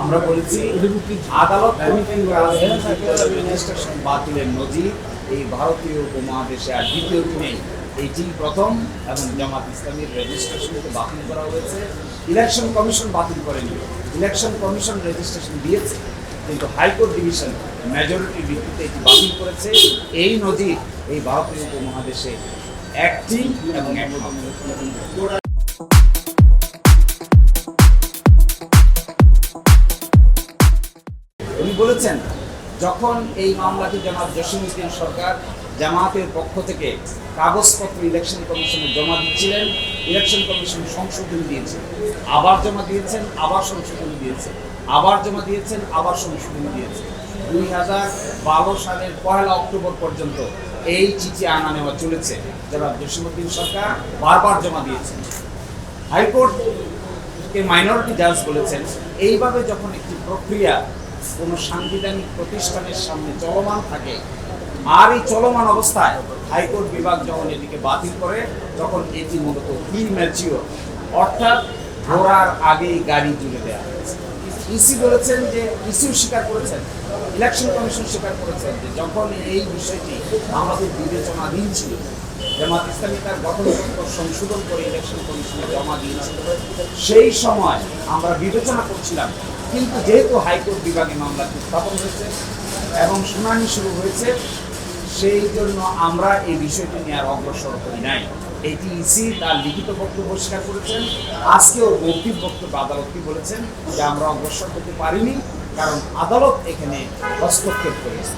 আমরা বলেছি আদালত রেজিস্ট্রেশন বাতিলের নজির এই ভারতীয় উপমহাদেশে আর দ্বিতীয়টি নেই। এইটি প্রথম এবং জামাত ইসলামীর রেজিস্ট্রেশনকে বাতিল করা হয়েছে। ইলেকশন কমিশন বাতিল করেনি, ইলেকশন কমিশন রেজিস্ট্রেশন দিয়েছে, কিন্তু হাইকোর্ট ডিভিশন মেজরিটির ভিত্তিতে এটি বাতিল করেছে। এই নজির এই ভারতীয় উপমহাদেশে একটি এবং একমাত্র। উনি বলেছেন যখন এই মামলাটি জনাব জসিমউদ্দিন সরকার জামায়াতের পক্ষ থেকে কাগজপত্র ইলেকশন কমিশনে জমা দিচ্ছিলেন, ইলেকশন কমিশন সংশোধন দিয়েছে, আবার জমা দিয়েছেন, আবার সংশোধন দিয়েছে, আবার জমা দিয়েছেন, আবার সংশোধন দিয়েছে। 2012 সালের 1 অক্টোবর পর্যন্ত এই চিঠি আনা নেওয়া চলেছে। জনাব জসিমউদ্দিন সরকার বারবার জমা দিয়েছেন। হাইকোর্টকে মাইনরিটি জাজ বলেছেন এইভাবে যখন একটি প্রক্রিয়া কোনো সাংবিধানিক প্রতিষ্ঠানের সামনে চলমান থাকে আর এই চলমান অবস্থায় হাইকোর্ট বিভাগ যখন এটিকে বাতিল করে তখন এটি মূলত প্রিম্যাচিওর, অর্থাৎ ঘোড়ার আগেই গাড়ি তুলে দেওয়া হয়েছে। ইসি বলেছেন যে ইসিও স্বীকার করেছেন, ইলেকশন কমিশন স্বীকার করেছেন যে যখন এই বিষয়টি আমাদের বিবেচনাধীন ছিল, জামাত ইসলামী তার গঠনতন্ত্র সংশোধন করে ইলেকশন কমিশনে জমা দিয়েছিল, সেই সময় আমরা বিবেচনা করছিলাম। কিন্তু যেহেতু হাইকোর্ট বিভাগে মামলাটি উত্থাপন হয়েছে এবং শুনানি শুরু হয়েছে, সেই জন্য আমরা এই বিষয়টি নিয়ে আর অগ্রসর করি নাই। এটি ইসি তার লিখিত বক্তব্য স্বীকার করেছেন। আজকেও মৌখিক বক্তব্য আদালতকে বলেছেন যে আমরা অগ্রসর করতে পারিনি, কারণ আদালত এখানে হস্তক্ষেপ করেছে।